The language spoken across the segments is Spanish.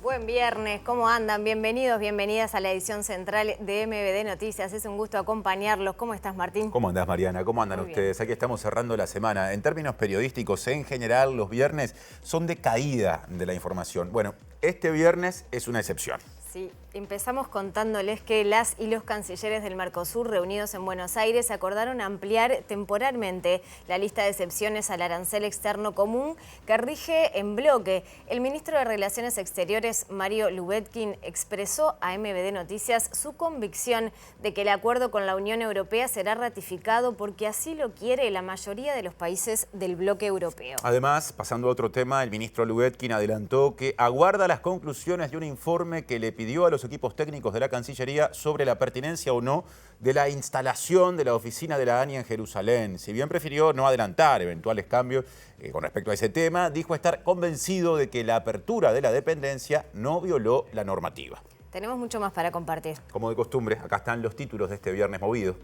Buen viernes, ¿cómo andan? Bienvenidos, bienvenidas a la edición central de MBD Noticias. Es un gusto acompañarlos. ¿Cómo estás, Martín? ¿Cómo andás, Mariana? ¿Cómo andan ustedes? Aquí estamos cerrando la semana. En términos periodísticos, en general, los viernes son de caída de la información. Bueno, este viernes es una excepción. Sí, empezamos contándoles que las y los cancilleres del Mercosur reunidos en Buenos Aires acordaron ampliar temporalmente la lista de excepciones al arancel externo común que rige en bloque. El ministro de Relaciones Exteriores, Mario Lubetkin, expresó a MBD Noticias su convicción de que el acuerdo con la Unión Europea será ratificado porque así lo quiere la mayoría de los países del bloque europeo. Además, pasando a otro tema, el ministro Lubetkin adelantó que aguarda las conclusiones de un informe que le pidió a los equipos técnicos de la Cancillería sobre la pertinencia o no de la instalación de la oficina de la ANI en Jerusalén. Si bien prefirió no adelantar eventuales cambios con respecto a ese tema, dijo estar convencido de que la apertura de la dependencia no violó la normativa. Tenemos mucho más para compartir. Como de costumbre, acá están los títulos de este viernes movido.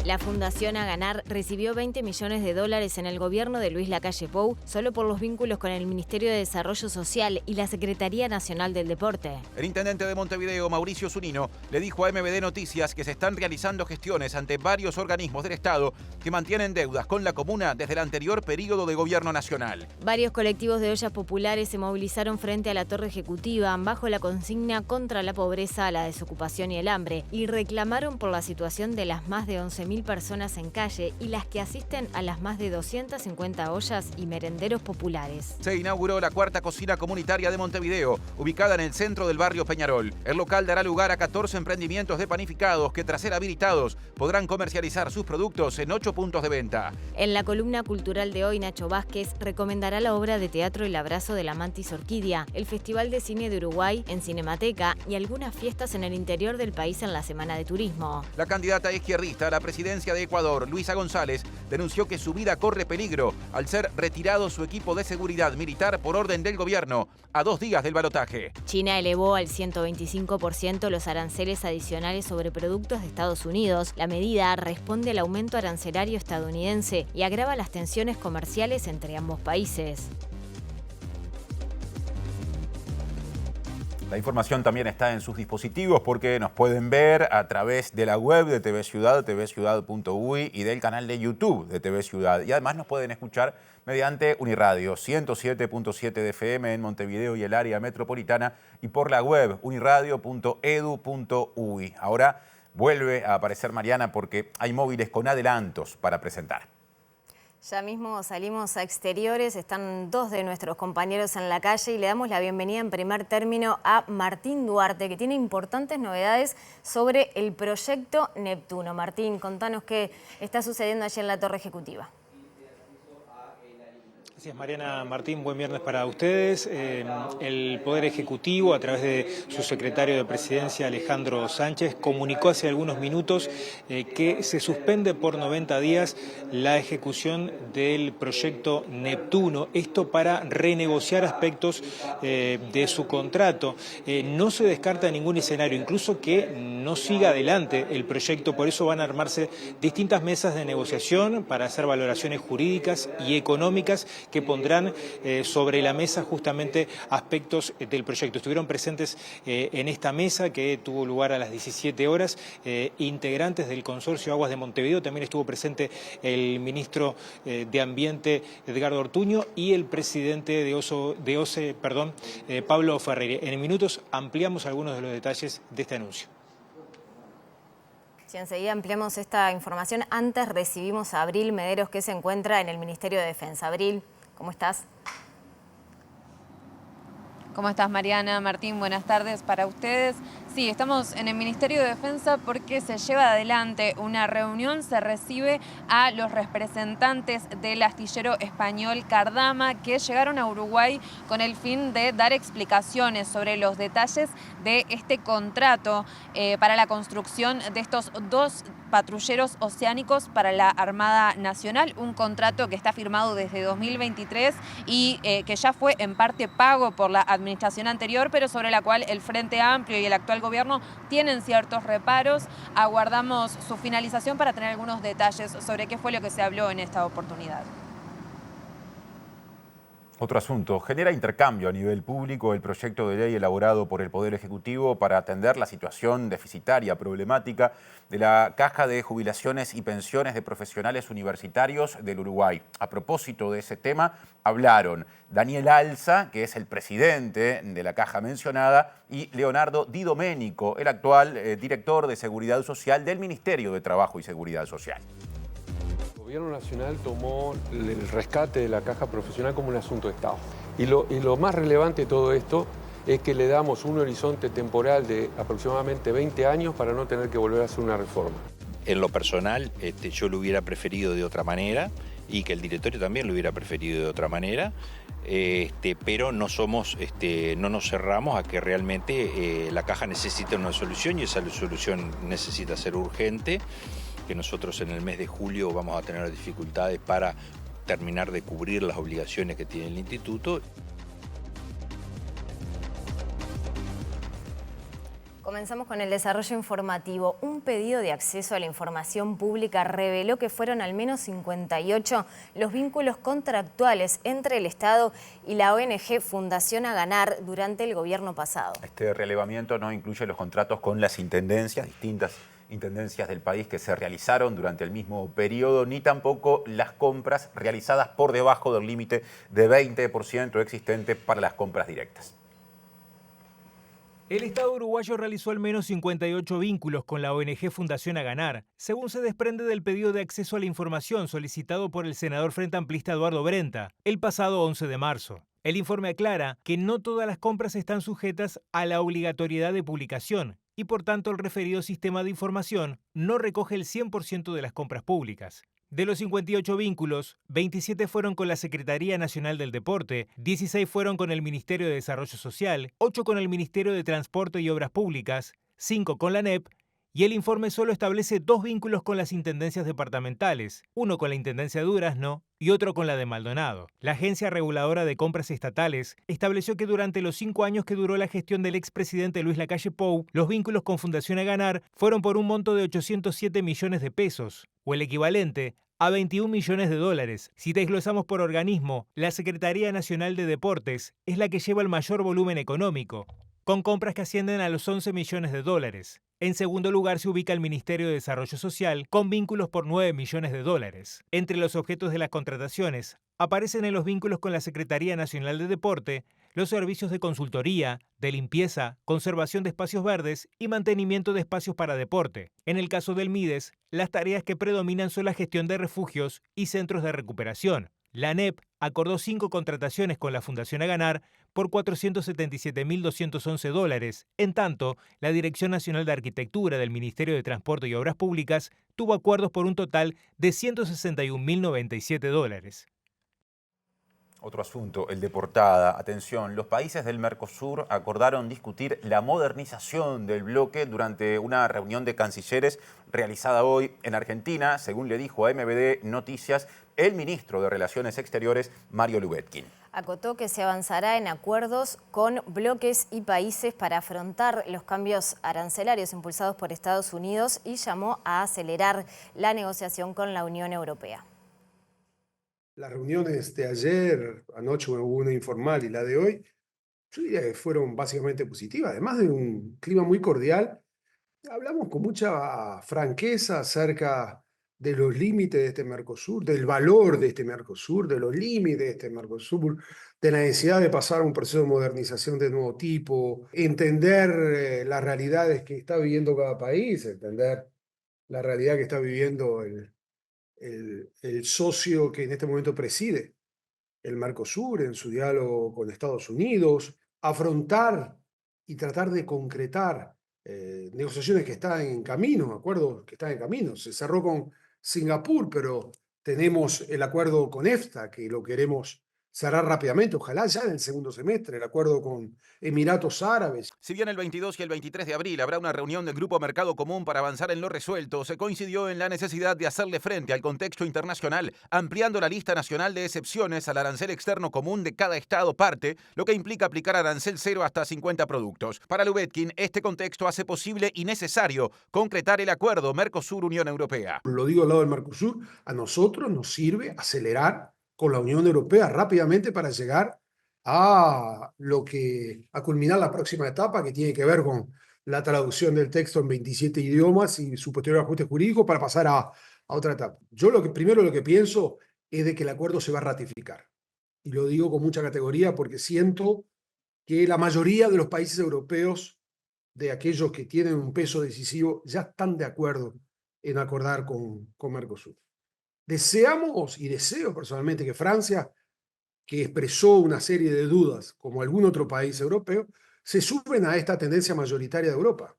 La Fundación Aganar recibió $20 millones en el gobierno de Luis Lacalle Pou solo por los vínculos con el Ministerio de Desarrollo Social y la Secretaría Nacional del Deporte. El intendente de Montevideo, Mauricio Zunino, le dijo a MBD Noticias que se están realizando gestiones ante varios organismos del Estado que mantienen deudas con la comuna desde el anterior periodo de gobierno nacional. Varios colectivos de ollas populares se movilizaron frente a la Torre Ejecutiva bajo la consigna contra la pobreza, la desocupación y el hambre y reclamaron por la situación de las más de 11.000 personas en calle y las que asisten a las más de 250 ollas y merenderos populares. Se inauguró la cuarta cocina comunitaria de Montevideo, ubicada en el centro del barrio Peñarol. El local dará lugar a 14 emprendimientos de panificados que, tras ser habilitados, podrán comercializar sus productos en 8 puntos de venta. En la columna cultural de hoy, Nacho Vázquez recomendará la obra de teatro El abrazo de la mantis orquídea, el Festival de Cine de Uruguay en Cinemateca y algunas fiestas en el interior del país en la Semana de Turismo. La candidata izquierdista a la presidencia de Ecuador, Luisa González, denunció que su vida corre peligro al ser retirado su equipo de seguridad militar por orden del gobierno a 2 días del balotaje. China elevó al 125% los aranceles adicionales sobre productos de Estados Unidos. La medida responde al aumento arancelario estadounidense y agrava las tensiones comerciales entre ambos países. La información también está en sus dispositivos porque nos pueden ver a través de la web de TV Ciudad, tvciudad.uy y del canal de YouTube de TV Ciudad. Y además nos pueden escuchar mediante Uniradio 107.7 de FM en Montevideo y el área metropolitana y por la web uniradio.edu.uy. Ahora vuelve a aparecer Mariana porque hay móviles con adelantos para presentar. Ya mismo salimos a exteriores, están 2 de nuestros compañeros en la calle y le damos la bienvenida en primer término a Martín Duarte, que tiene importantes novedades sobre el proyecto Neptuno. Martín, contanos qué está sucediendo allí en la Torre Ejecutiva. Gracias, Mariana. Martín, buen viernes para ustedes. El Poder Ejecutivo, a través de su secretario de Presidencia, Alejandro Sánchez, comunicó hace algunos minutos que se suspende por 90 días la ejecución del proyecto Neptuno. Esto para renegociar aspectos de su contrato. No se descarta ningún escenario, incluso que no siga adelante el proyecto. Por eso van a armarse distintas mesas de negociación para hacer valoraciones jurídicas y económicas que pondrán sobre la mesa justamente aspectos del proyecto. Estuvieron presentes en esta mesa que tuvo lugar a las 17 horas, integrantes del Consorcio Aguas de Montevideo, también estuvo presente el ministro de Ambiente, Edgardo Ortuño, y el presidente de OCE, Pablo Ferreira. En minutos ampliamos algunos de los detalles de este anuncio. Si enseguida ampliamos esta información, antes recibimos a Abril Mederos, que se encuentra en el Ministerio de Defensa. Abril, ¿cómo estás? ¿Cómo estás, Mariana? Martín, buenas tardes para ustedes. Sí, estamos en el Ministerio de Defensa porque se lleva adelante una reunión, se recibe a los representantes del astillero español Cardama que llegaron a Uruguay con el fin de dar explicaciones sobre los detalles de este contrato para la construcción de estos 2 patrulleros oceánicos para la Armada Nacional, un contrato que está firmado desde 2023 y que ya fue en parte pago por la administración anterior, pero sobre la cual el Frente Amplio y el actual gobierno tienen ciertos reparos. Aguardamos su finalización para tener algunos detalles sobre qué fue lo que se habló en esta oportunidad. Otro asunto, genera intercambio a nivel público el proyecto de ley elaborado por el Poder Ejecutivo para atender la situación deficitaria, problemática de la Caja de Jubilaciones y Pensiones de Profesionales Universitarios del Uruguay. A propósito de ese tema, hablaron Daniel Alza, que es el presidente de la caja mencionada, y Leonardo Di Domenico, el actual director de Seguridad Social del Ministerio de Trabajo y Seguridad Social. El Gobierno Nacional tomó el rescate de la caja profesional como un asunto de Estado. Y lo más relevante de todo esto es que le damos un horizonte temporal de aproximadamente 20 años para no tener que volver a hacer una reforma. En lo personal, yo lo hubiera preferido de otra manera y que el directorio también lo hubiera preferido de otra manera, pero no nos cerramos a que realmente la caja necesita una solución y esa solución necesita ser urgente, que nosotros en el mes de julio vamos a tener dificultades para terminar de cubrir las obligaciones que tiene el instituto. Comenzamos con el desarrollo informativo. Un pedido de acceso a la información pública reveló que fueron al menos 58 los vínculos contractuales entre el Estado y la ONG Fundación A Ganar durante el gobierno pasado. Este relevamiento no incluye los contratos con las intendencias, distintas intendencias del país que se realizaron durante el mismo periodo, ni tampoco las compras realizadas por debajo del límite de 20% existente para las compras directas. El Estado uruguayo realizó al menos 58 vínculos con la ONG Fundación A Ganar, según se desprende del pedido de acceso a la información solicitado por el senador frente amplista Eduardo Brenta el pasado 11 de marzo. El informe aclara que no todas las compras están sujetas a la obligatoriedad de publicación y por tanto el referido sistema de información no recoge el 100% de las compras públicas. De los 58 vínculos, 27 fueron con la Secretaría Nacional del Deporte, 16 fueron con el Ministerio de Desarrollo Social, 8 con el Ministerio de Transporte y Obras Públicas, 5 con la ANEP, y el informe solo establece 2 vínculos con las intendencias departamentales, uno con la Intendencia de Durazno y otro con la de Maldonado. La Agencia Reguladora de Compras Estatales estableció que durante los 5 años que duró la gestión del expresidente Luis Lacalle Pou, los vínculos con Fundación A Ganar fueron por un monto de 807 millones de pesos, o el equivalente a 21 millones de dólares. Si desglosamos por organismo, la Secretaría Nacional de Deportes es la que lleva el mayor volumen económico, con compras que ascienden a los 11 millones de dólares. En segundo lugar se ubica el Ministerio de Desarrollo Social, con vínculos por 9 millones de dólares. Entre los objetos de las contrataciones, aparecen en los vínculos con la Secretaría Nacional de Deporte los servicios de consultoría, de limpieza, conservación de espacios verdes y mantenimiento de espacios para deporte. En el caso del MIDES, las tareas que predominan son la gestión de refugios y centros de recuperación. La ANEP acordó 5 contrataciones con la Fundación A Ganar por 477.211 dólares. En tanto, la Dirección Nacional de Arquitectura del Ministerio de Transporte y Obras Públicas tuvo acuerdos por un total de 161.097 dólares. Otro asunto, el de portada. Atención, los países del Mercosur acordaron discutir la modernización del bloque durante una reunión de cancilleres realizada hoy en Argentina, según le dijo a MBD Noticias el ministro de Relaciones Exteriores, Mario Lubetkin. Acotó que se avanzará en acuerdos con bloques y países para afrontar los cambios arancelarios impulsados por Estados Unidos y llamó a acelerar la negociación con la Unión Europea. Las reuniones de ayer, anoche hubo una informal y la de hoy, yo diría que fueron básicamente positivas, además de un clima muy cordial. Hablamos con mucha franqueza acerca de los límites de este Mercosur, del valor de este Mercosur, de los límites de este Mercosur, de la necesidad de pasar a un proceso de modernización de nuevo tipo, entender las realidades que está viviendo cada país, entender la realidad que está viviendo el socio que en este momento preside el Mercosur en su diálogo con Estados Unidos, afrontar y tratar de concretar negociaciones que están en camino, acuerdos que están en camino. Se cerró con Singapur, pero tenemos el acuerdo con EFTA, que lo queremos cerrar rápidamente, ojalá ya en el segundo semestre, el acuerdo con Emiratos Árabes. Si bien el 22 y el 23 de abril habrá una reunión del Grupo Mercado Común para avanzar en lo resuelto, se coincidió en la necesidad de hacerle frente al contexto internacional, ampliando la lista nacional de excepciones al arancel externo común de cada estado parte, lo que implica aplicar arancel cero hasta 50 productos. Para Lubetkin, este contexto hace posible y necesario concretar el acuerdo Mercosur-Unión Europea. Lo digo al lado del Mercosur, a nosotros nos sirve acelerar con la Unión Europea rápidamente para llegar a culminar la próxima etapa que tiene que ver con la traducción del texto en 27 idiomas y su posterior ajuste jurídico para pasar a otra etapa. Yo primero lo que pienso es de que el acuerdo se va a ratificar. Y lo digo con mucha categoría porque siento que la mayoría de los países europeos, de aquellos que tienen un peso decisivo, ya están de acuerdo en acordar con Mercosur. Deseamos y deseo personalmente que Francia, que expresó una serie de dudas, como algún otro país europeo, se sumen a esta tendencia mayoritaria de Europa.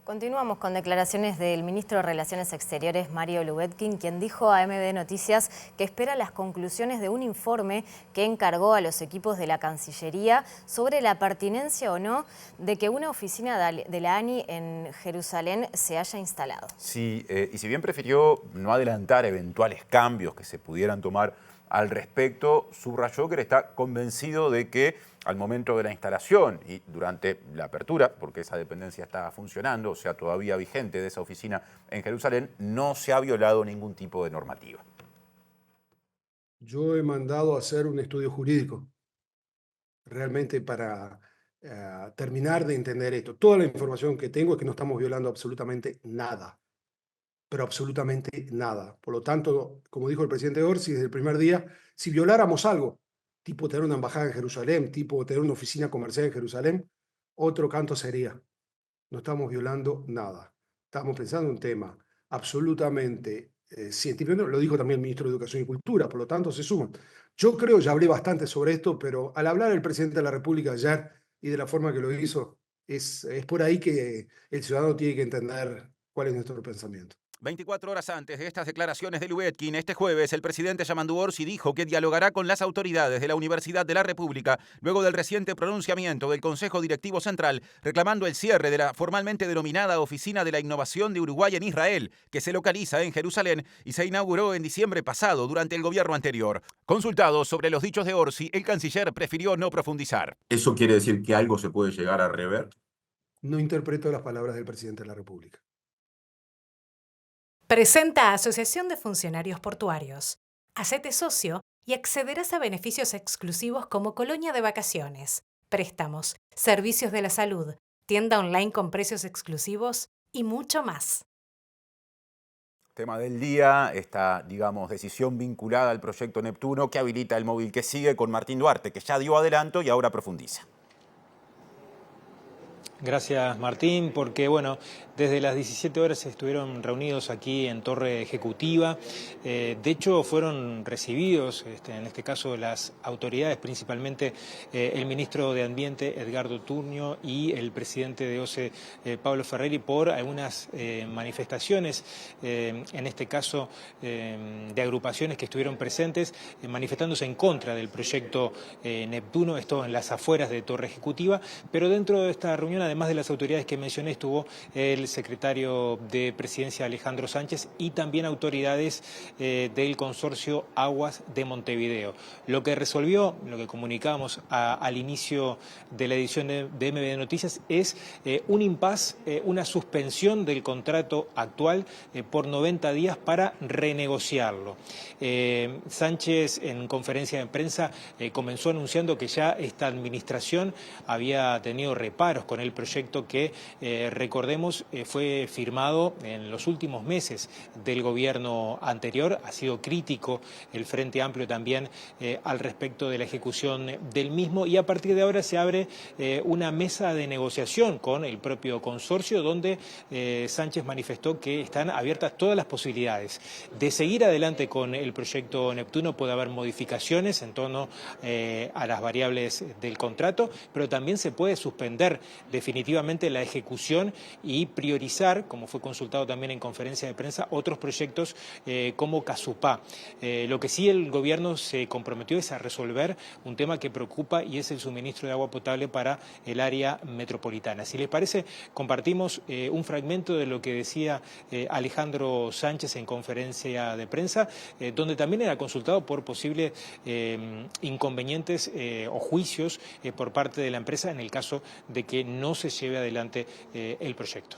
Continuamos con declaraciones del ministro de Relaciones Exteriores, Mario Lubetkin, quien dijo a MD Noticias que espera las conclusiones de un informe que encargó a los equipos de la Cancillería sobre la pertinencia o no de que una oficina de la ANI en Jerusalén se haya instalado. Sí, y si bien prefirió no adelantar eventuales cambios que se pudieran tomar al respecto, subrayó que está convencido de que al momento de la instalación y durante la apertura, porque esa dependencia está funcionando, o sea, todavía vigente de esa oficina en Jerusalén, no se ha violado ningún tipo de normativa. Yo he mandado a hacer un estudio jurídico, realmente para terminar de entender esto. Toda la información que tengo es que no estamos violando absolutamente nada, pero absolutamente nada. Por lo tanto, como dijo el presidente Orsi desde el primer día, si violáramos algo, tipo tener una embajada en Jerusalén, tipo tener una oficina comercial en Jerusalén, otro canto sería. No estamos violando nada. Estamos pensando en un tema absolutamente científico. Lo dijo también el ministro de Educación y Cultura, por lo tanto se suman. Yo creo, ya hablé bastante sobre esto, pero al hablar el presidente de la República ayer y de la forma que lo hizo, es por ahí que el ciudadano tiene que entender cuál es nuestro pensamiento. 24 horas antes de estas declaraciones de Lubetkin, este jueves el presidente Yamandu Orsi dijo que dialogará con las autoridades de la Universidad de la República luego del reciente pronunciamiento del Consejo Directivo Central reclamando el cierre de la formalmente denominada Oficina de la Innovación de Uruguay en Israel, que se localiza en Jerusalén y se inauguró en diciembre pasado durante el gobierno anterior. Consultado sobre los dichos de Orsi, el canciller prefirió no profundizar. ¿Eso quiere decir que algo se puede llegar a rever? No interpreto las palabras del presidente de la República. Presenta Asociación de Funcionarios Portuarios. Hacete socio y accederás a beneficios exclusivos como colonia de vacaciones, préstamos, servicios de la salud, tienda online con precios exclusivos y mucho más. Tema del día, esta, decisión vinculada al proyecto Neptuno que habilita el móvil que sigue con Martín Duarte, que ya dio adelanto y ahora profundiza. Gracias, Martín, porque bueno, desde las 17 horas estuvieron reunidos aquí en Torre Ejecutiva. De hecho, fueron recibidos, en este caso, las autoridades, principalmente el ministro de Ambiente, Edgardo Turnio, y el presidente de OCE, Pablo Ferreri, por algunas manifestaciones, en este caso, de agrupaciones que estuvieron presentes, manifestándose en contra del proyecto Neptuno, esto en las afueras de Torre Ejecutiva, pero dentro de esta reunión, además de las autoridades que mencioné, estuvo el secretario de Presidencia, Alejandro Sánchez, y también autoridades del consorcio Aguas de Montevideo. Lo que resolvió, lo que comunicábamos al inicio de la edición de MB Noticias, es un impasse, una suspensión del contrato actual por 90 días para renegociarlo. Sánchez, en conferencia de prensa, comenzó anunciando que ya esta administración había tenido reparos con el proyecto que, recordemos, fue firmado en los últimos meses del gobierno anterior. Ha sido crítico el Frente Amplio también al respecto de la ejecución del mismo, y a partir de ahora se abre una mesa de negociación con el propio consorcio, donde Sánchez manifestó que están abiertas todas las posibilidades de seguir adelante con el proyecto Neptuno. Puede haber modificaciones en torno a las variables del contrato, pero también se puede suspender definitivamente la ejecución y priorizar, como fue consultado también en conferencia de prensa, otros proyectos como Casupá. Lo que sí el gobierno se comprometió es a resolver un tema que preocupa, y es el suministro de agua potable para el área metropolitana. Si les parece, compartimos un fragmento de lo que decía Alejandro Sánchez en conferencia de prensa, donde también era consultado por posibles inconvenientes o juicios por parte de la empresa en el caso de que no se lleve adelante el proyecto.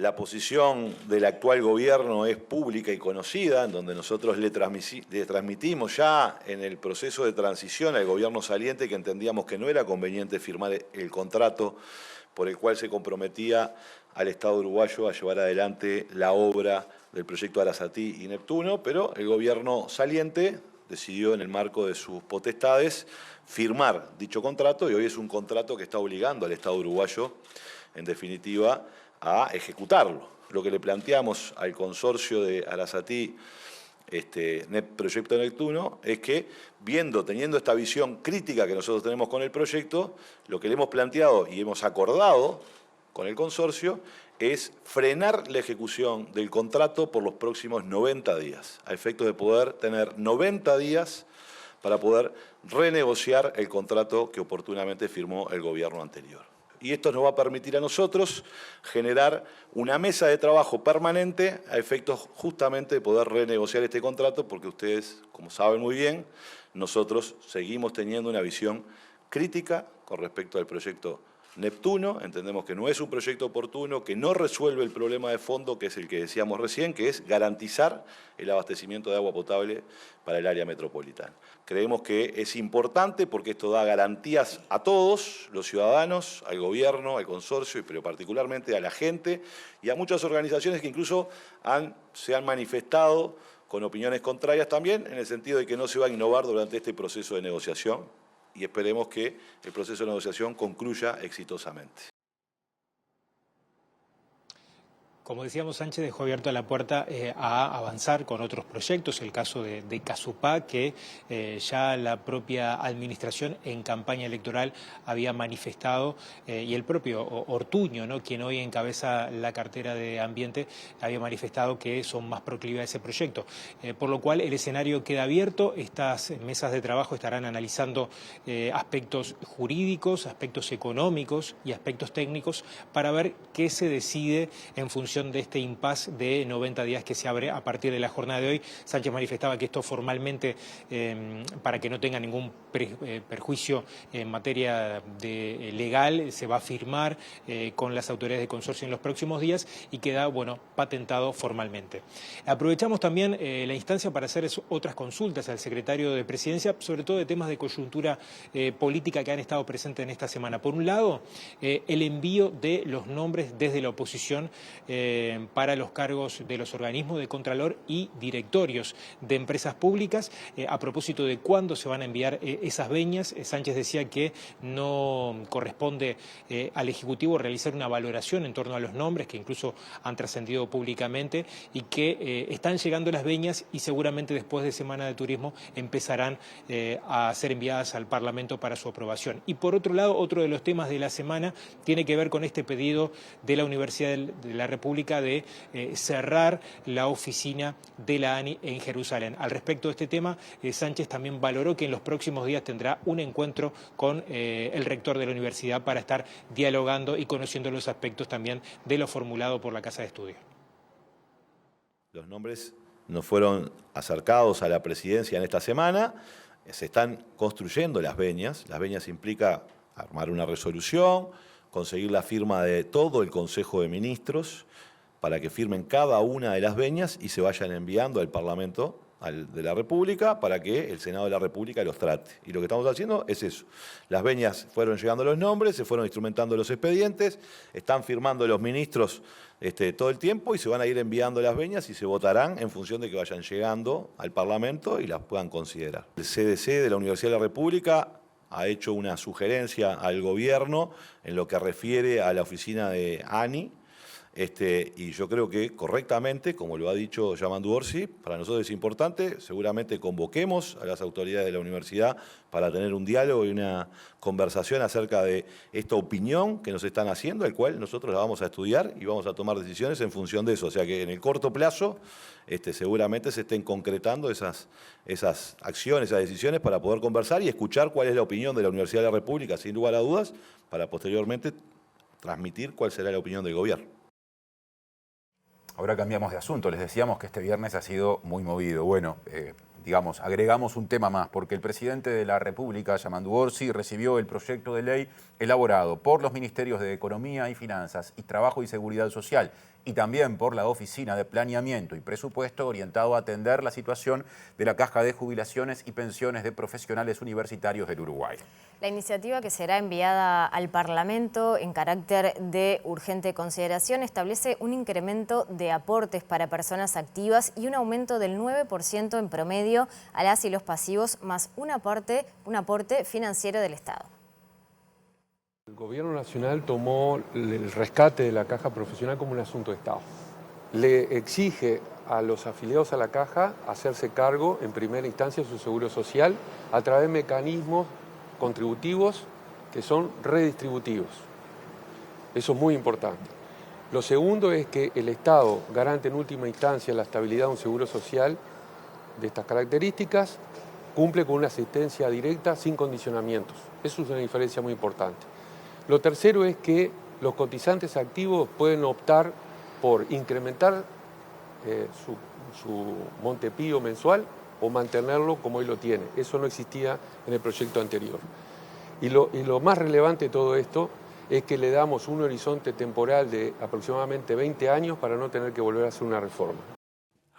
La posición del actual gobierno es pública y conocida, en donde nosotros le transmitimos ya en el proceso de transición al gobierno saliente que entendíamos que no era conveniente firmar el contrato por el cual se comprometía al Estado uruguayo a llevar adelante la obra del proyecto Arasatí y Neptuno, pero el gobierno saliente decidió en el marco de sus potestades firmar dicho contrato y hoy es un contrato que está obligando al Estado uruguayo, en definitiva, a ejecutarlo. Lo que le planteamos al consorcio de Arasatí, proyecto Neptuno, es que teniendo esta visión crítica que nosotros tenemos con el proyecto, lo que le hemos planteado y hemos acordado con el consorcio es frenar la ejecución del contrato por los próximos 90 días, a efectos de poder tener 90 días para poder renegociar el contrato que oportunamente firmó el gobierno anterior. Y esto nos va a permitir a nosotros generar una mesa de trabajo permanente a efectos justamente de poder renegociar este contrato, porque ustedes, como saben muy bien, nosotros seguimos teniendo una visión crítica con respecto al proyecto Neptuno. Entendemos que no es un proyecto oportuno, que no resuelve el problema de fondo, que es el que decíamos recién, que es garantizar el abastecimiento de agua potable para el área metropolitana. Creemos que es importante porque esto da garantías a todos los ciudadanos, al gobierno, al consorcio, pero particularmente a la gente y a muchas organizaciones que incluso se han manifestado con opiniones contrarias también, en el sentido de que no se va a innovar durante este proceso de negociación. Y esperemos que el proceso de negociación concluya exitosamente. Como decíamos, Sánchez dejó abierta la puerta a avanzar con otros proyectos, el caso de Casupá, que ya la propia administración en campaña electoral había manifestado, y el propio Ortuño, ¿no?, quien hoy encabeza la cartera de Ambiente, había manifestado que son más proclives a ese proyecto. Por lo cual el escenario queda abierto, estas mesas de trabajo estarán analizando aspectos jurídicos, aspectos económicos y aspectos técnicos para ver qué se decide en función de este impasse de 90 días que se abre a partir de la jornada de hoy. Sánchez manifestaba que esto formalmente, para que no tenga ningún perjuicio en materia legal, se va a firmar con las autoridades de consorcio en los próximos días y queda, bueno, patentado formalmente. Aprovechamos también la instancia para hacer otras consultas al secretario de Presidencia, sobre todo de temas de coyuntura política que han estado presentes en esta semana. Por un lado, el envío de los nombres desde la oposición para los cargos de los organismos de Contralor y directorios de empresas públicas. A propósito de cuándo se van a enviar esas veñas, Sánchez decía que no corresponde al Ejecutivo realizar una valoración en torno a los nombres, que incluso han trascendido públicamente, y que están llegando las veñas y seguramente después de Semana de Turismo empezarán a ser enviadas al Parlamento para su aprobación. Y por otro lado, otro de los temas de la semana tiene que ver con este pedido de la Universidad de la República de cerrar la oficina de la ANI en Jerusalén. Al respecto de este tema, Sánchez también valoró que en los próximos días tendrá un encuentro con el rector de la universidad para estar dialogando y conociendo los aspectos también de lo formulado por la Casa de Estudio. Los nombres nos fueron acercados a la presidencia en esta semana. Se están construyendo las veñas. Las veñas implica armar una resolución, conseguir la firma de todo el Consejo de Ministros para que firmen cada una de las veñas y se vayan enviando al Parlamento de la República para que el Senado de la República los trate. Y lo que estamos haciendo es eso. Las veñas fueron llegando los nombres, se fueron instrumentando los expedientes, están firmando los ministros todo el tiempo y se van a ir enviando las veñas y se votarán en función de que vayan llegando al Parlamento y las puedan considerar. El CDC de la Universidad de la República ha hecho una sugerencia al gobierno en lo que refiere a la oficina de ANI, y yo creo que correctamente, como lo ha dicho Yamandu Orsi, para nosotros es importante, seguramente convoquemos a las autoridades de la universidad para tener un diálogo y una conversación acerca de esta opinión que nos están haciendo, el cual nosotros la vamos a estudiar y vamos a tomar decisiones en función de eso. O sea que en el corto plazo seguramente se estén concretando esas acciones, esas decisiones para poder conversar y escuchar cuál es la opinión de la Universidad de la República, sin lugar a dudas, para posteriormente transmitir cuál será la opinión del gobierno. Ahora cambiamos de asunto. Les decíamos que este viernes ha sido muy movido. Bueno, digamos, agregamos un tema más, porque el presidente de la República, Yamandu Orsi, recibió el proyecto de ley elaborado por los ministerios de Economía y Finanzas y Trabajo y Seguridad Social y también por la Oficina de Planeamiento y Presupuesto, orientado a atender la situación de la Caja de Jubilaciones y Pensiones de Profesionales Universitarios del Uruguay. La iniciativa, que será enviada al Parlamento en carácter de urgente consideración, establece un incremento de aportes para personas activas y un aumento del 9% en promedio a las y los pasivos, más un aporte financiero del Estado. El Gobierno Nacional tomó el rescate de la Caja Profesional como un asunto de Estado. Le exige a los afiliados a la Caja hacerse cargo en primera instancia de su seguro social a través de mecanismos contributivos que son redistributivos. Eso es muy importante. Lo segundo es que el Estado garante en última instancia la estabilidad de un seguro social de estas características, cumple con una asistencia directa sin condicionamientos. Eso es una diferencia muy importante. Lo tercero es que los cotizantes activos pueden optar por incrementar su Montepío mensual o mantenerlo como hoy lo tiene. Eso no existía en el proyecto anterior. Y lo más relevante de todo esto es que le damos un horizonte temporal de aproximadamente 20 años para no tener que volver a hacer una reforma.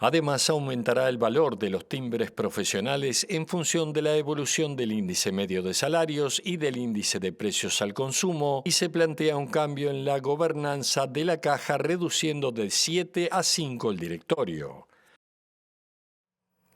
Además, aumentará el valor de los timbres profesionales en función de la evolución del índice medio de salarios y del índice de precios al consumo, y se plantea un cambio en la gobernanza de la Caja, reduciendo de 7 a 5 el directorio.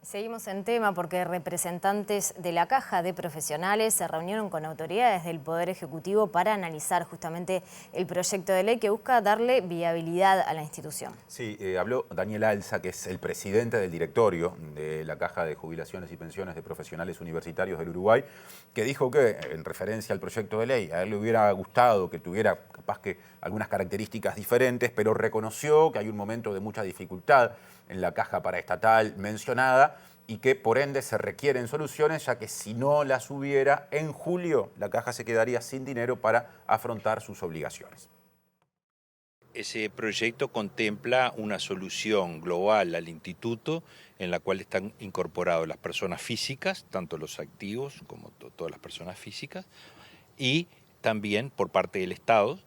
Seguimos en tema porque representantes de la Caja de Profesionales se reunieron con autoridades del Poder Ejecutivo para analizar justamente el proyecto de ley que busca darle viabilidad a la institución. Sí, habló Daniel Alza, que es el presidente del directorio de la Caja de Jubilaciones y Pensiones de Profesionales Universitarios del Uruguay, que dijo que, en referencia al proyecto de ley, a él le hubiera gustado que tuviera capaz que algunas características diferentes, pero reconoció que hay un momento de mucha dificultad en la caja paraestatal mencionada y que por ende se requieren soluciones, ya que si no las hubiera, en julio la caja se quedaría sin dinero para afrontar sus obligaciones. Ese proyecto contempla una solución global al instituto en la cual están incorporadas las personas físicas, tanto los activos como todas las personas físicas, y también por parte del Estado,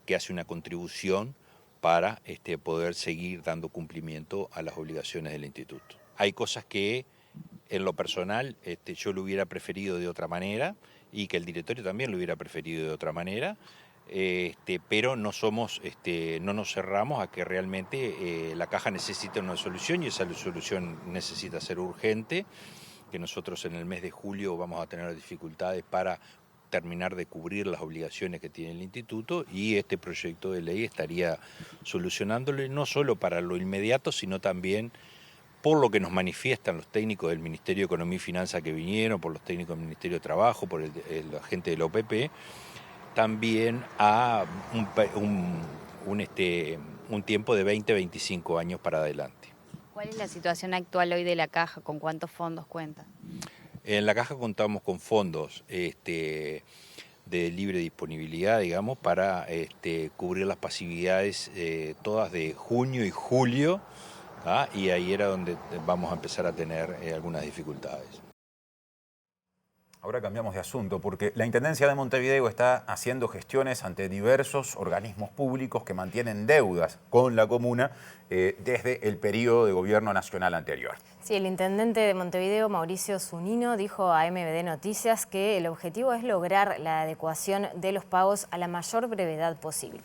que hace una contribución para poder seguir dando cumplimiento a las obligaciones del instituto. Hay cosas que en lo personal yo lo hubiera preferido de otra manera y que el directorio también lo hubiera preferido de otra manera, pero no nos cerramos a que realmente la caja necesita una solución y esa solución necesita ser urgente, que nosotros en el mes de julio vamos a tener dificultades para terminar de cubrir las obligaciones que tiene el instituto, y este proyecto de ley estaría solucionándole no solo para lo inmediato, sino también por lo que nos manifiestan los técnicos del Ministerio de Economía y Finanzas que vinieron, por los técnicos del Ministerio de Trabajo, por la gente de la OPP, también a un tiempo de 20-25 años para adelante. ¿Cuál es la situación actual hoy de la Caja? ¿Con cuántos fondos cuenta? En la Caja contamos con fondos de libre disponibilidad, digamos, para cubrir las pasividades todas de junio y julio, y ahí era donde vamos a empezar a tener algunas dificultades. Ahora cambiamos de asunto porque la Intendencia de Montevideo está haciendo gestiones ante diversos organismos públicos que mantienen deudas con la comuna desde el periodo de gobierno nacional anterior. Sí, el intendente de Montevideo, Mauricio Zunino, dijo a MBD Noticias que el objetivo es lograr la adecuación de los pagos a la mayor brevedad posible.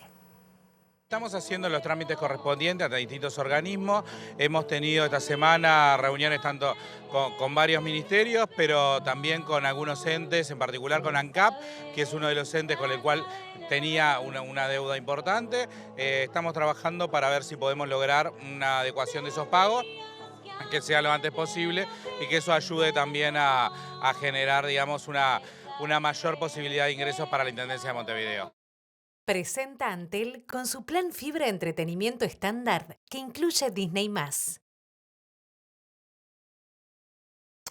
Estamos haciendo los trámites correspondientes a distintos organismos. Hemos tenido esta semana reuniones tanto con varios ministerios, pero también con algunos entes, en particular con ANCAP, que es uno de los entes con el cual tenía una deuda importante. Estamos trabajando para ver si podemos lograr una adecuación de esos pagos, que sea lo antes posible y que eso ayude también a generar, digamos, una mayor posibilidad de ingresos para la Intendencia de Montevideo. Presenta Antel con su plan fibra entretenimiento estándar que incluye Disney+.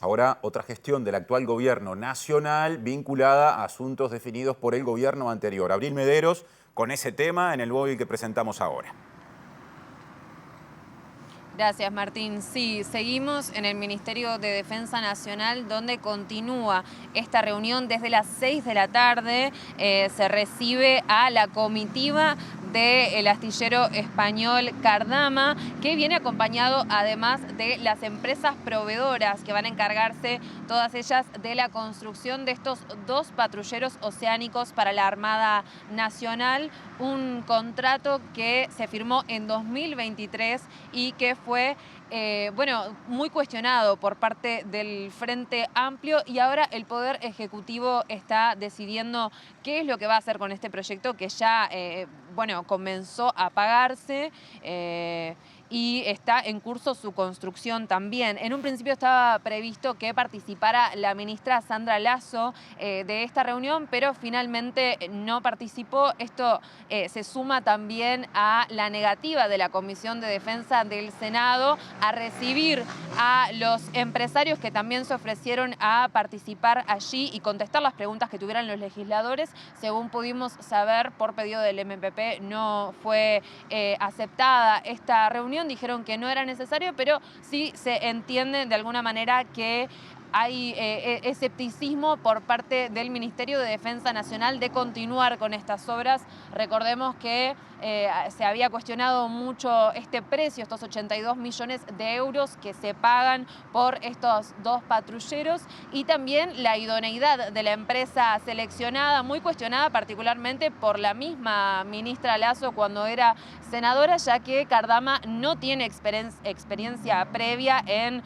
Ahora, otra gestión del actual gobierno nacional vinculada a asuntos definidos por el gobierno anterior. Abril Mederos con ese tema en el móvil que presentamos ahora. Gracias, Martín. Sí, seguimos en el Ministerio de Defensa Nacional, donde continúa esta reunión desde las 6 de la tarde. Se recibe a la comitiva del astillero español Cardama, que viene acompañado además de las empresas proveedoras que van a encargarse todas ellas de la construcción de estos 2 patrulleros oceánicos para la Armada Nacional, un contrato que se firmó en 2023 y que fue muy cuestionado por parte del Frente Amplio, y ahora el Poder Ejecutivo está decidiendo qué es lo que va a hacer con este proyecto que ya comenzó a pagarse y está en curso su construcción también. En un principio estaba previsto que participara la ministra Sandra Lasso de esta reunión, pero finalmente no participó. Esto se suma también a la negativa de la Comisión de Defensa del Senado a recibir a los empresarios que también se ofrecieron a participar allí y contestar las preguntas que tuvieran los legisladores. Según pudimos saber, por pedido del MPP no fue aceptada esta reunión. Dijeron que no era necesario, pero sí se entiende de alguna manera que hay escepticismo por parte del Ministerio de Defensa Nacional de continuar con estas obras. Recordemos que se había cuestionado mucho este precio, estos 82 millones de euros que se pagan por estos 2 patrulleros, y también la idoneidad de la empresa seleccionada, muy cuestionada particularmente por la misma ministra Lasso cuando era senadora, ya que Cardama no tiene experiencia previa en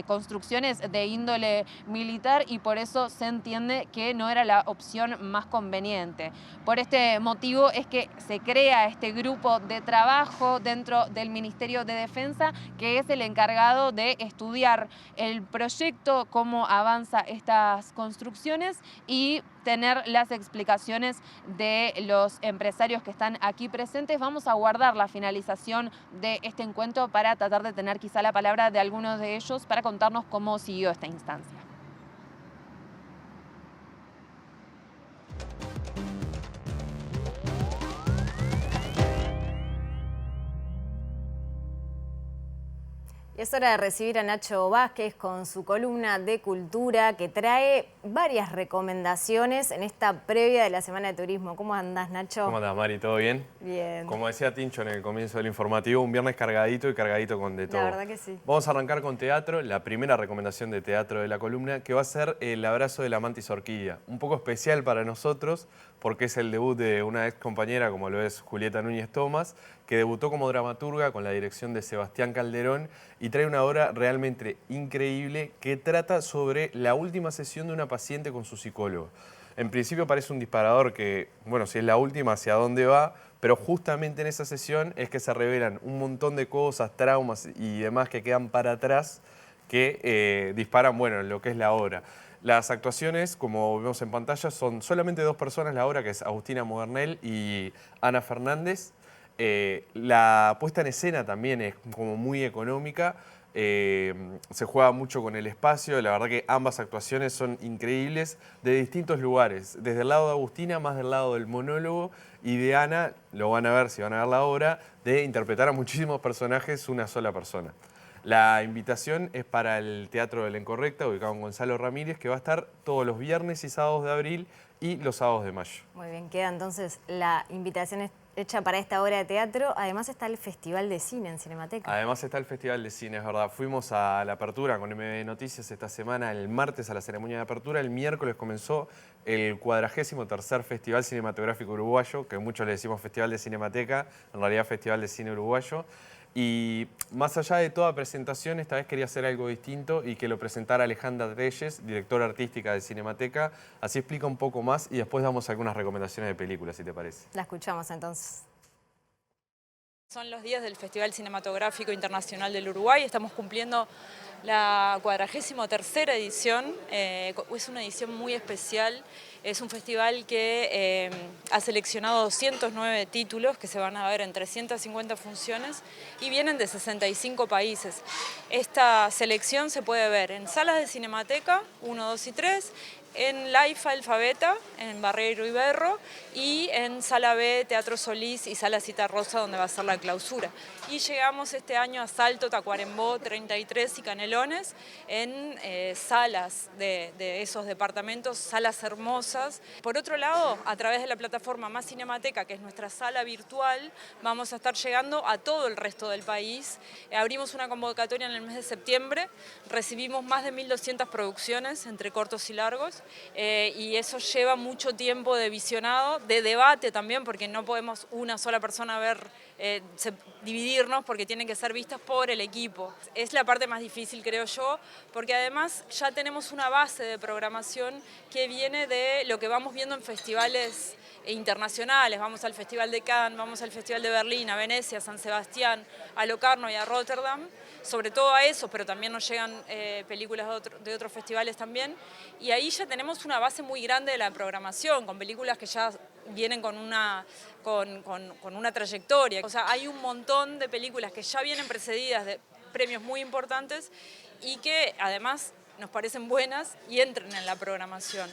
construcciones de índole militar, y por eso se entiende que no era la opción más conveniente. Por este motivo es que se crea este grupo de trabajo dentro del Ministerio de Defensa, que es el encargado de estudiar el proyecto, cómo avanza estas construcciones y tener las explicaciones de los empresarios que están aquí presentes. Vamos a guardar la finalización de este encuentro para tratar de tener quizá la palabra de algunos de ellos para contarnos cómo siguió esta instancia. Y es hora de recibir a Nacho Vázquez con su columna de cultura, que trae varias recomendaciones en esta previa de la Semana de Turismo. ¿Cómo andás, Nacho? ¿Cómo andás, Mari? ¿Todo bien? Bien. Como decía Tincho en el comienzo del informativo, un viernes cargadito y cargadito con de todo. La verdad que sí. Vamos a arrancar con teatro, la primera recomendación de teatro de la columna, que va a ser El abrazo de la mantis orquídea. Un poco especial para nosotros, porque es el debut de una ex compañera, como lo es Julieta Núñez Tomás, que debutó como dramaturga con la dirección de Sebastián Calderón y trae una obra realmente increíble que trata sobre la última sesión de una paciente con su psicólogo. En principio parece un disparador que, bueno, si es la última, ¿hacia dónde va? Pero justamente en esa sesión es que se revelan un montón de cosas, traumas y demás que quedan para atrás que disparan, bueno, en lo que es la obra. Las actuaciones, como vemos en pantalla, son solamente 2 personas la obra, que es Agustina Modernel y Ana Fernández. La puesta en escena también es como muy económica, se juega mucho con el espacio, la verdad que ambas actuaciones son increíbles de distintos lugares, desde el lado de Agustina, más del lado del monólogo, y de Ana, lo van a ver si van a ver la obra, de interpretar a muchísimos personajes una sola persona. La invitación es para el Teatro de la Incorrecta, ubicado en Gonzalo Ramírez, que va a estar todos los viernes y sábados de abril y los sábados de mayo. Muy bien, queda entonces la invitación hecha para esta obra de teatro. Además está el Festival de Cine en Cinemateca. Además está el Festival de Cine, es verdad. Fuimos a la apertura con MB Noticias esta semana, el martes a la ceremonia de apertura. El miércoles comenzó el 43º Festival Cinematográfico Uruguayo, que muchos le decimos Festival de Cinemateca, en realidad Festival de Cine Uruguayo. Y más allá de toda presentación, esta vez quería hacer algo distinto y que lo presentara Alejandra Reyes, directora artística de Cinemateca. Así explica un poco más y después damos algunas recomendaciones de películas, si te parece. La escuchamos entonces. Son los días del Festival Cinematográfico Internacional del Uruguay. Estamos cumpliendo la 43ª edición. Es una edición muy especial. Es un festival que ha seleccionado 209 títulos que se van a ver en 350 funciones y vienen de 65 países. Esta selección se puede ver en salas de Cinemateca 1, 2 y 3, en Laifa Alfabeta, en Barreiro y Berro, y en Sala B, Teatro Solís y Sala Cita Rosa, donde va a ser la clausura. y llegamos este año a Salto, Tacuarembó, 33 y Canelones en salas de esos departamentos, salas hermosas. Por otro lado, a través de la plataforma Más Cinemateca, que es nuestra sala virtual, vamos a estar llegando a todo el resto del país. Abrimos una convocatoria en el mes de septiembre, recibimos más de 1.200 producciones entre cortos y largos y eso lleva mucho tiempo de visionado, de debate también, porque no podemos una sola persona dividirnos porque tienen que ser vistas por el equipo. Es la parte más difícil, creo yo, porque además ya tenemos una base de programación que viene de lo que vamos viendo en festivales internacionales. Vamos al Festival de Cannes, vamos al Festival de Berlín, a Venecia, a San Sebastián, a Locarno y a Rotterdam, sobre todo a eso, pero también nos llegan películas de otros festivales también, y ahí ya tenemos una base muy grande de la programación, con películas que ya vienen con una trayectoria. O sea, hay un montón de películas que ya vienen precedidas de premios muy importantes y que además nos parecen buenas y entran en la programación.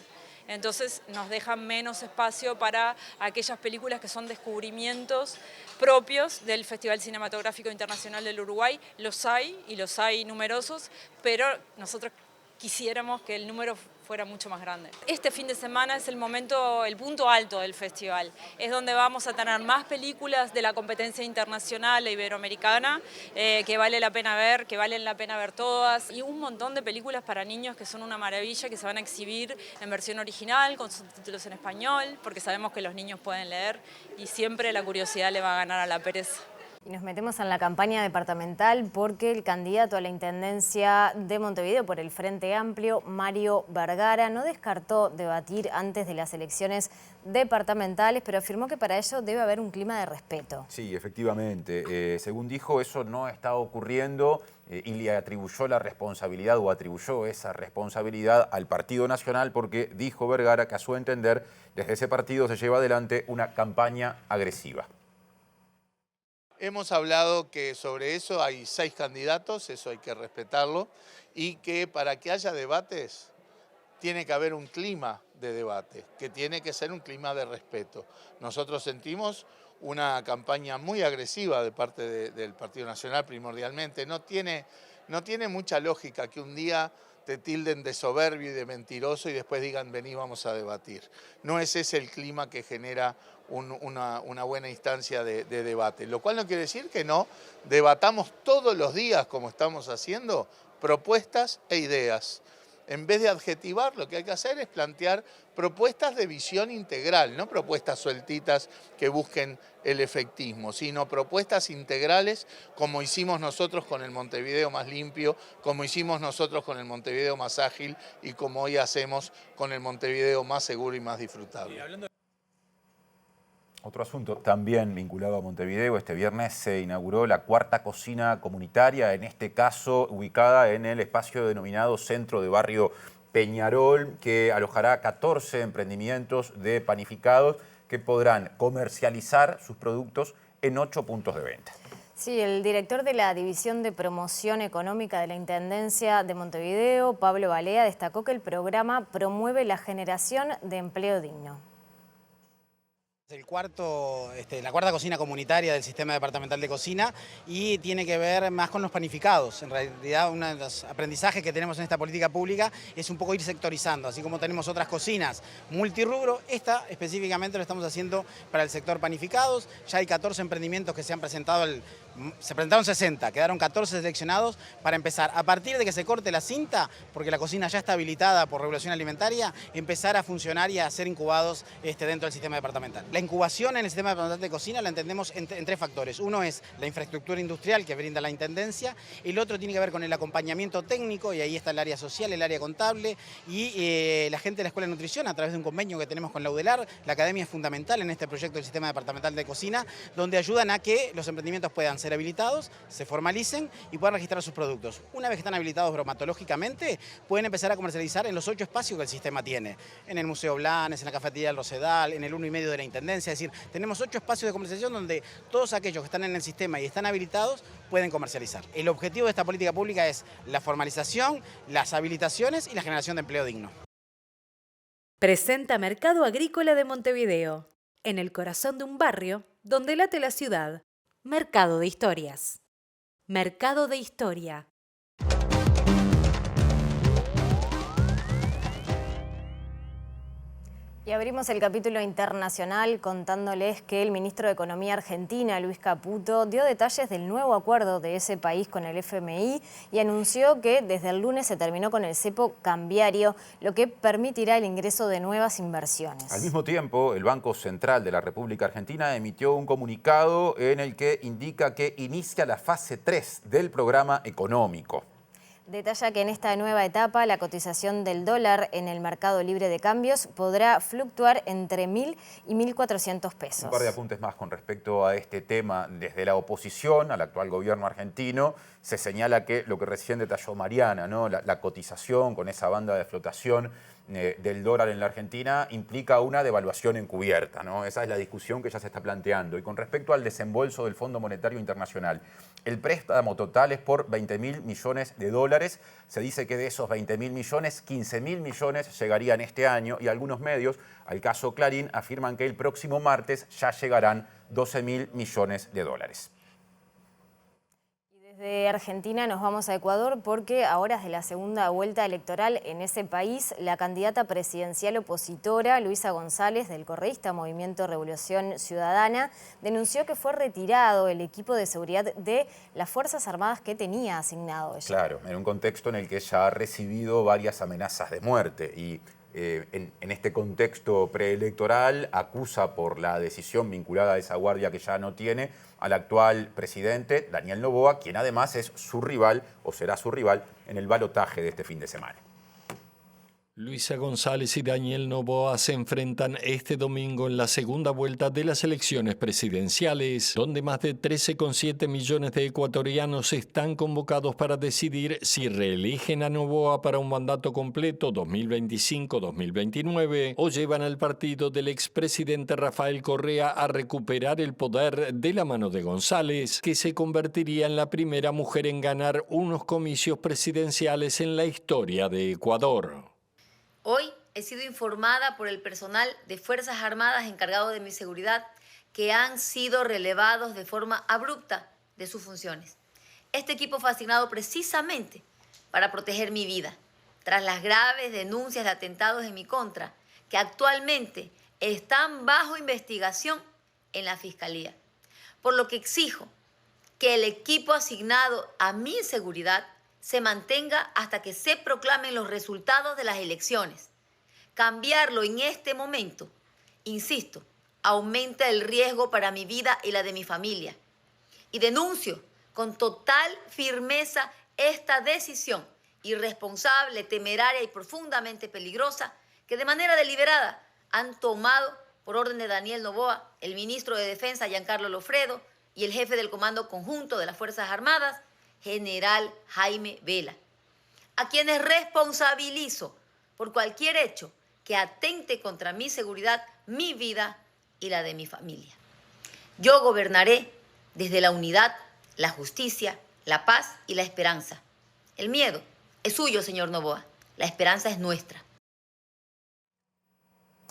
Entonces nos dejan menos espacio para aquellas películas que son descubrimientos propios del Festival Cinematográfico Internacional del Uruguay. Los hay, y los hay numerosos, pero nosotros quisiéramos que el número fuera mucho más grande. Este fin de semana es el punto alto del festival. Es donde vamos a tener más películas de la competencia internacional e iberoamericana que vale la pena ver, que valen la pena ver todas, y un montón de películas para niños que son una maravilla, que se van a exhibir en versión original, con subtítulos en español, porque sabemos que los niños pueden leer y siempre la curiosidad le va a ganar a la pereza. Y nos metemos en la campaña departamental porque el candidato a la Intendencia de Montevideo por el Frente Amplio, Mario Vergara, no descartó debatir antes de las elecciones departamentales, pero afirmó que para ello debe haber un clima de respeto. Sí, efectivamente. Según dijo, eso no está ocurriendo y le atribuyó la responsabilidad o atribuyó esa responsabilidad al Partido Nacional porque dijo Vergara que a su entender desde ese partido se lleva adelante una campaña agresiva. Hemos hablado que sobre eso hay 6 candidatos, eso hay que respetarlo, y que para que haya debates tiene que haber un clima de debate, que tiene que ser un clima de respeto. Nosotros sentimos una campaña muy agresiva de parte del Partido Nacional primordialmente. No tiene mucha lógica que un día te tilden de soberbio y de mentiroso y después digan vení, vamos a debatir. No es ese el clima que genera una buena instancia de debate, lo cual no quiere decir que no debatamos todos los días, como estamos haciendo, propuestas e ideas. En vez de adjetivar, lo que hay que hacer es plantear propuestas de visión integral, no propuestas sueltitas que busquen el efectismo, sino propuestas integrales como hicimos nosotros con el Montevideo más limpio, como hicimos nosotros con el Montevideo más ágil y como hoy hacemos con el Montevideo más seguro y más disfrutable. Otro asunto también vinculado a Montevideo, este viernes se inauguró la 4ª cocina comunitaria, en este caso ubicada en el espacio denominado Centro de Barrio Peñarol, que alojará 14 emprendimientos de panificados que podrán comercializar sus productos en 8 puntos de venta. Sí, el director de la División de Promoción Económica de la Intendencia de Montevideo, Pablo Balea, destacó que el programa promueve la generación de empleo digno. La 4ª cocina comunitaria del Sistema Departamental de Cocina y tiene que ver más con los panificados. En realidad, uno de los aprendizajes que tenemos en esta política pública es un poco ir sectorizando, así como tenemos otras cocinas multirrubro, esta específicamente lo estamos haciendo para el sector panificados. Ya hay 14 emprendimientos que se han presentado, se presentaron 60, quedaron 14 seleccionados para empezar, a partir de que se corte la cinta, porque la cocina ya está habilitada por regulación alimentaria, empezar a funcionar y a ser incubados dentro del sistema departamental. La incubación en el sistema departamental de cocina la entendemos en 3 factores. Uno es la infraestructura industrial que brinda la Intendencia, el otro tiene que ver con el acompañamiento técnico, y ahí está el área social, el área contable y la gente de la Escuela de Nutrición a través de un convenio que tenemos con la UDELAR. La academia es fundamental en este proyecto del sistema departamental de cocina, donde ayudan a que los emprendimientos puedan ser habilitados, se formalicen y puedan registrar sus productos. Una vez que están habilitados bromatológicamente, pueden empezar a comercializar en los 8 espacios que el sistema tiene. En el Museo Blanes, en la Cafetería del Rosedal, en el 1,5 de la Intendencia. Es decir, tenemos 8 espacios de comercialización donde todos aquellos que están en el sistema y están habilitados pueden comercializar. El objetivo de esta política pública es la formalización, las habilitaciones y la generación de empleo digno. Presenta Mercado Agrícola de Montevideo, en el corazón de un barrio donde late la ciudad. Mercado de Historias. Mercado de Historia. Y abrimos el capítulo internacional contándoles que el ministro de Economía argentina, Luis Caputo, dio detalles del nuevo acuerdo de ese país con el FMI y anunció que desde el lunes se terminó con el cepo cambiario, lo que permitirá el ingreso de nuevas inversiones. Al mismo tiempo, el Banco Central de la República Argentina emitió un comunicado en el que indica que inicia la fase 3 del programa económico. Detalla que en esta nueva etapa la cotización del dólar en el mercado libre de cambios podrá fluctuar entre 1.000 y 1.400 pesos. Un par de apuntes más con respecto a este tema. Desde la oposición al actual gobierno argentino se señala que lo que recién detalló Mariana, ¿no? La cotización con esa banda de flotación del dólar en la Argentina implica una devaluación encubierta, ¿no? Esa es la discusión que ya se está planteando. Y con respecto al desembolso del Fondo Monetario Internacional, el préstamo total es por 20.000 millones de dólares. Se dice que de esos 20.000 millones, 15.000 millones llegarían este año y algunos medios, al caso Clarín, afirman que el próximo martes ya llegarán 12.000 millones de dólares. Desde Argentina nos vamos a Ecuador porque a horas de la segunda vuelta electoral en ese país, la candidata presidencial opositora, Luisa González, del correísta Movimiento Revolución Ciudadana, denunció que fue retirado el equipo de seguridad de las Fuerzas Armadas que tenía asignado ella. Claro, en un contexto en el que ella ha recibido varias amenazas de muerte y en este contexto preelectoral acusa por la decisión vinculada a esa guardia que ya no tiene al actual presidente, Daniel Noboa, quien además es su rival o será su rival en el balotaje de este fin de semana. Luisa González y Daniel Noboa se enfrentan este domingo en la segunda vuelta de las elecciones presidenciales, donde más de 13,7 millones de ecuatorianos están convocados para decidir si reeligen a Noboa para un mandato completo 2025-2029 o llevan al partido del expresidente Rafael Correa a recuperar el poder de la mano de González, que se convertiría en la primera mujer en ganar unos comicios presidenciales en la historia de Ecuador. Hoy he sido informada por el personal de Fuerzas Armadas encargado de mi seguridad que han sido relevados de forma abrupta de sus funciones. Este equipo fue asignado precisamente para proteger mi vida, tras las graves denuncias de atentados en mi contra, que actualmente están bajo investigación en la Fiscalía. Por lo que exijo que el equipo asignado a mi seguridad se mantenga hasta que se proclamen los resultados de las elecciones. Cambiarlo en este momento, insisto, aumenta el riesgo para mi vida y la de mi familia. Y denuncio con total firmeza esta decisión irresponsable, temeraria y profundamente peligrosa que de manera deliberada han tomado por orden de Daniel Noboa, el ministro de Defensa Giancarlo Lofredo y el jefe del Comando Conjunto de las Fuerzas Armadas, General Jaime Vela, a quienes responsabilizo por cualquier hecho que atente contra mi seguridad, mi vida y la de mi familia. Yo gobernaré desde la unidad, la justicia, la paz y la esperanza. El miedo es suyo, señor Noboa. La esperanza es nuestra.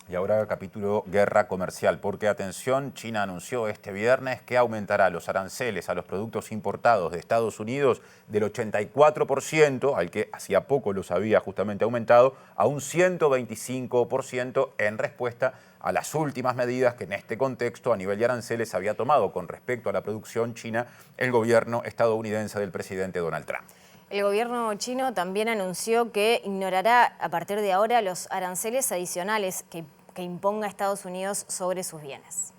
Y ahora capítulo guerra comercial, porque atención, China anunció este viernes que aumentará los aranceles a los productos importados de Estados Unidos del 84%, al que hacía poco los había justamente aumentado, a un 125% en respuesta a las últimas medidas que en este contexto a nivel de aranceles había tomado con respecto a la producción china el gobierno estadounidense del presidente Donald Trump. El gobierno chino también anunció que ignorará a partir de ahora los aranceles adicionales que imponga Estados Unidos sobre sus bienes.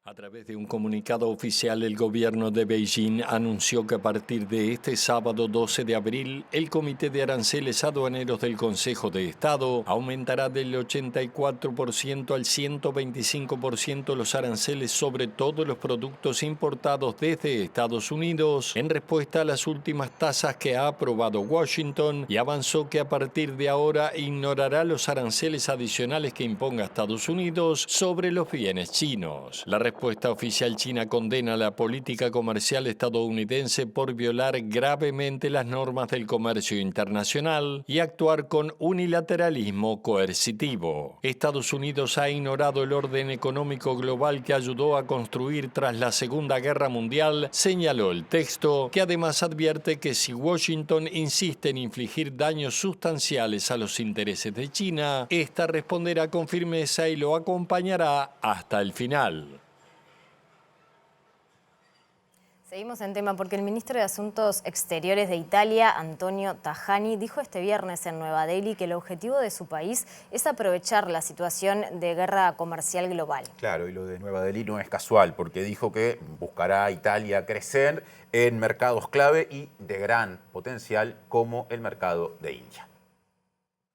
A través de un comunicado oficial, el gobierno de Beijing anunció que a partir de este sábado 12 de abril, el Comité de Aranceles Aduaneros del Consejo de Estado aumentará del 84% al 125% los aranceles sobre todos los productos importados desde Estados Unidos en respuesta a las últimas tasas que ha aprobado Washington, y avanzó que a partir de ahora ignorará los aranceles adicionales que imponga Estados Unidos sobre los bienes chinos. La respuesta oficial china condena la política comercial estadounidense por violar gravemente las normas del comercio internacional y actuar con unilateralismo coercitivo. Estados Unidos ha ignorado el orden económico global que ayudó a construir tras la Segunda Guerra Mundial, señaló el texto, que además advierte que si Washington insiste en infligir daños sustanciales a los intereses de China, esta responderá con firmeza y lo acompañará hasta el final. Seguimos en tema porque el ministro de Asuntos Exteriores de Italia, Antonio Tajani, dijo este viernes en Nueva Delhi que el objetivo de su país es aprovechar la situación de guerra comercial global. Claro, y lo de Nueva Delhi no es casual, porque dijo que buscará a Italia crecer en mercados clave y de gran potencial como el mercado de India.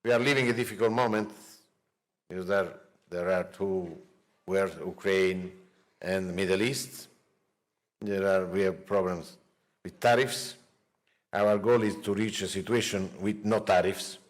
We are living a difficult moment because there are two wars, Ukraine and the Middle East. We have problems with tariffs. Our goal is to reach a situation with no tariffs.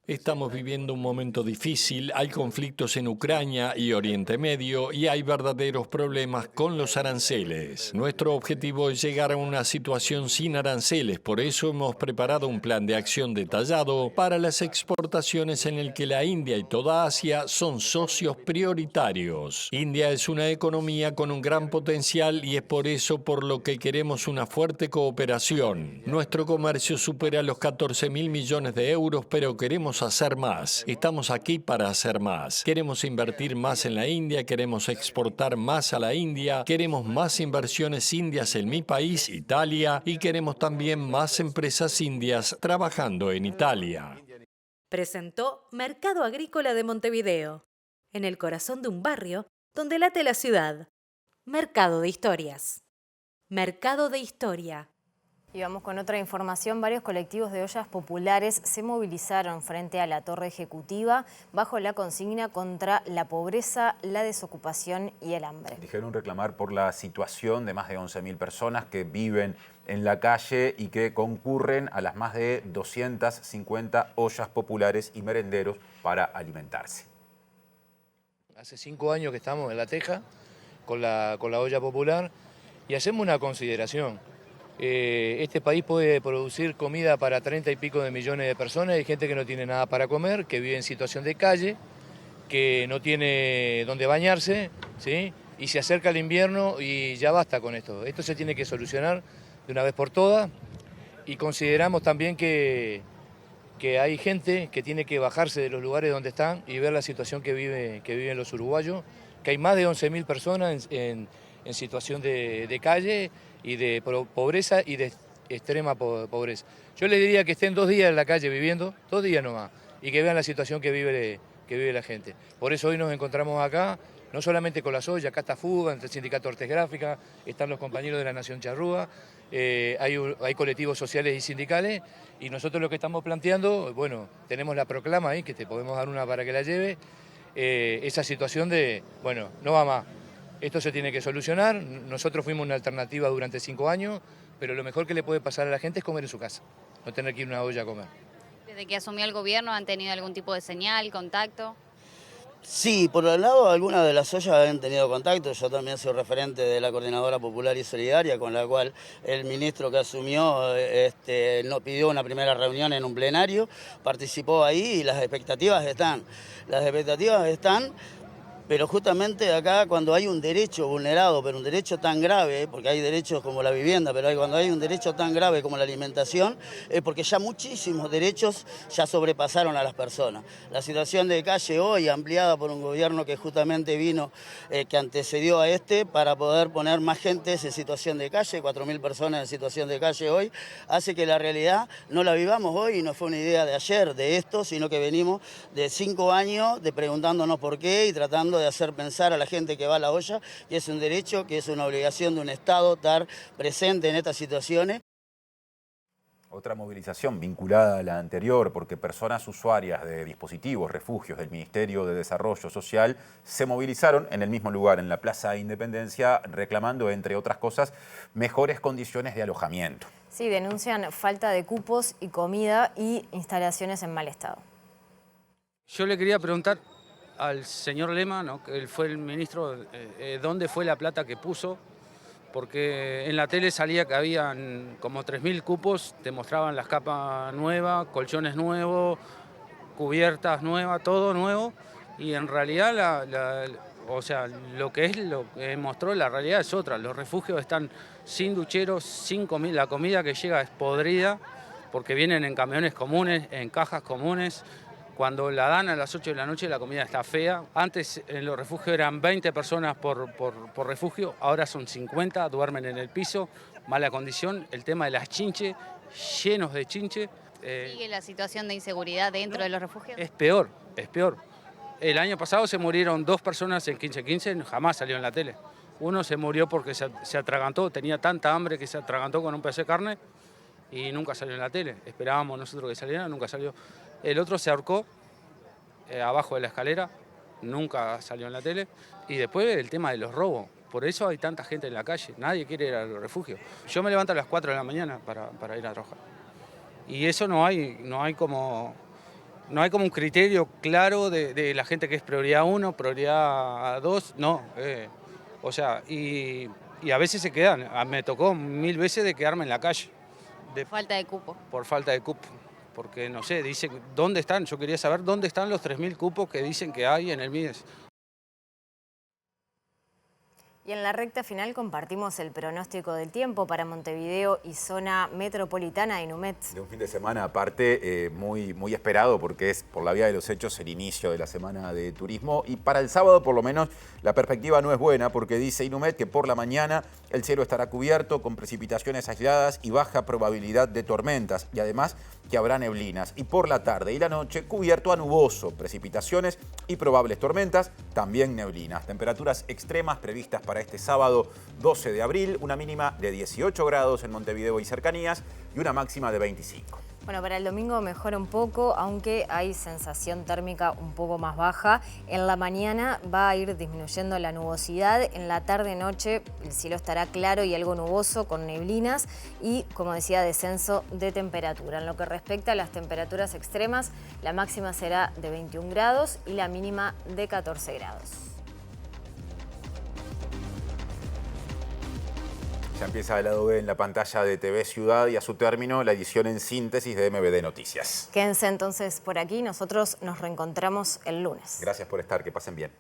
Estamos viviendo un momento difícil, hay conflictos en Ucrania y Oriente Medio y hay verdaderos problemas con los aranceles. Nuestro objetivo es llegar a una situación sin aranceles, por eso hemos preparado un plan de acción detallado para las exportaciones en el que la India y toda Asia son socios prioritarios. India es una economía con un gran potencial y es por eso por lo que queremos una fuerte cooperación. Nuestro comercio supera los 14.000 millones de euros, pero queremos hacer más. Estamos aquí para hacer más. Queremos invertir más en la India, queremos exportar más a la India, queremos más inversiones indias en mi país, Italia, y queremos también más empresas indias trabajando en Italia. Presentó Mercado Agrícola de Montevideo, en el corazón de un barrio donde late la ciudad. Mercado de Historias. Mercado de Historia. Y vamos con otra información. Varios colectivos de ollas populares se movilizaron frente a la Torre Ejecutiva bajo la consigna contra la pobreza, la desocupación y el hambre. Dijeron reclamar por la situación de más de 11.000 personas que viven en la calle y que concurren a las más de 250 ollas populares y merenderos para alimentarse. Hace 5 años que estamos en La Teja con la olla popular y hacemos una consideración. Este país puede producir comida para 30 y pico de millones de personas. Hay gente que no tiene nada para comer, que vive en situación de calle, que no tiene dónde bañarse, ¿sí? Y se acerca el invierno y ya basta con esto. Esto se tiene que solucionar de una vez por todas y consideramos también que hay gente que tiene que bajarse de los lugares donde están y ver la situación que viven los uruguayos, que hay más de 11.000 personas en situación de calle y de pobreza y de extrema pobreza. Yo les diría que estén 2 días en la calle viviendo, 2 días nomás, y que vean la situación que vive la gente. Por eso hoy nos encontramos acá, no solamente con las ollas, acá está FUGA, el Sindicato Artes Gráficas, están los compañeros de la Nación Charrúa, hay colectivos sociales y sindicales, y nosotros lo que estamos planteando, bueno, tenemos la proclama ahí, que te podemos dar una para que la lleve, esa situación de, bueno, no va más. Esto se tiene que solucionar. Nosotros fuimos una alternativa durante 5 años, pero lo mejor que le puede pasar a la gente es comer en su casa, no tener que ir a una olla a comer. ¿Desde que asumió el gobierno han tenido algún tipo de señal, contacto? Sí, por el lado algunas de las ollas han tenido contacto. Yo también soy referente de la Coordinadora Popular y Solidaria, con la cual el ministro que asumió nos pidió una primera reunión en un plenario, participó ahí y las expectativas están. Pero justamente acá cuando hay un derecho vulnerado, pero un derecho tan grave, porque hay derechos como la vivienda, pero cuando hay un derecho tan grave como la alimentación, es porque ya muchísimos derechos ya sobrepasaron a las personas. La situación de calle hoy, ampliada por un gobierno que justamente vino, que antecedió a para poder poner más gente en situación de calle, 4.000 personas en situación de calle hoy, hace que la realidad no la vivamos hoy y no fue una idea de ayer, de esto, sino que venimos de 5 años de preguntándonos por qué y tratando de hacer pensar a la gente que va a la olla que es un derecho, que es una obligación de un Estado estar presente en estas situaciones. Otra movilización vinculada a la anterior, porque personas usuarias de dispositivos, refugios del Ministerio de Desarrollo Social se movilizaron en el mismo lugar, en la Plaza Independencia, reclamando, entre otras cosas, mejores condiciones de alojamiento. Sí, denuncian falta de cupos y comida y instalaciones en mal estado. Yo le quería preguntar al señor Lema, ¿no?, que él fue el ministro, dónde fue la plata que puso, porque en la tele salía que habían como 3.000 cupos, te mostraban las capas nuevas, colchones nuevos, cubiertas nuevas, todo nuevo, y en realidad o sea, lo que mostró la realidad es otra. Los refugios están sin ducheros, sin comida, la comida que llega es podrida, porque vienen en camiones comunes, en cajas comunes. Cuando la dan a las 8 de la noche la comida está fea. Antes en los refugios eran 20 personas por refugio, ahora son 50, duermen en el piso, mala condición. El tema de las chinches, llenos de chinches. ¿Sigue la situación de inseguridad dentro de los refugios? Es peor, es peor. El año pasado se murieron 2 personas en 15-15, jamás salió en la tele. Uno se murió porque se atragantó, tenía tanta hambre que se atragantó con un pedazo de carne y nunca salió en la tele. Esperábamos nosotros que saliera, nunca salió. El otro se ahorcó abajo de la escalera, nunca salió en la tele. Y después el tema de los robos. Por eso hay tanta gente en la calle, nadie quiere ir a los refugios. Yo me levanto a las 4 de la mañana para ir a trabajar. Y eso no hay como un criterio claro de la gente que es prioridad 1, prioridad 2, no. O sea, y a veces se quedan. Me tocó 1000 veces de quedarme en la calle. Falta de cupo. Por falta de cupo. Porque, no sé, dicen, ¿dónde están? Yo quería saber dónde están los 3.000 cupos que dicen que hay en el MIDES. Y en la recta final compartimos el pronóstico del tiempo para Montevideo y zona metropolitana de Numet. De un fin de semana aparte muy esperado porque es por la vía de los hechos el inicio de la semana de turismo y para el sábado por lo menos la perspectiva no es buena porque dice Inumet que por la mañana el cielo estará cubierto con precipitaciones aisladas y baja probabilidad de tormentas y además que habrá neblinas y por la tarde y la noche cubierto a nuboso, precipitaciones y probables tormentas, también neblinas. Temperaturas extremas previstas para este sábado 12 de abril, una mínima de 18 grados en Montevideo y cercanías y una máxima de 25. Bueno, para el domingo mejora un poco, aunque hay sensación térmica un poco más baja. En la mañana va a ir disminuyendo la nubosidad. En la tarde-noche el cielo estará claro y algo nuboso con neblinas y, como decía, descenso de temperatura. En lo que respecta a las temperaturas extremas, la máxima será de 21 grados y la mínima de 14 grados. Ya empieza el lado B en la pantalla de TV Ciudad y a su término la edición en síntesis de MBD Noticias. Quédense entonces por aquí, nosotros nos reencontramos el lunes. Gracias por estar, que pasen bien.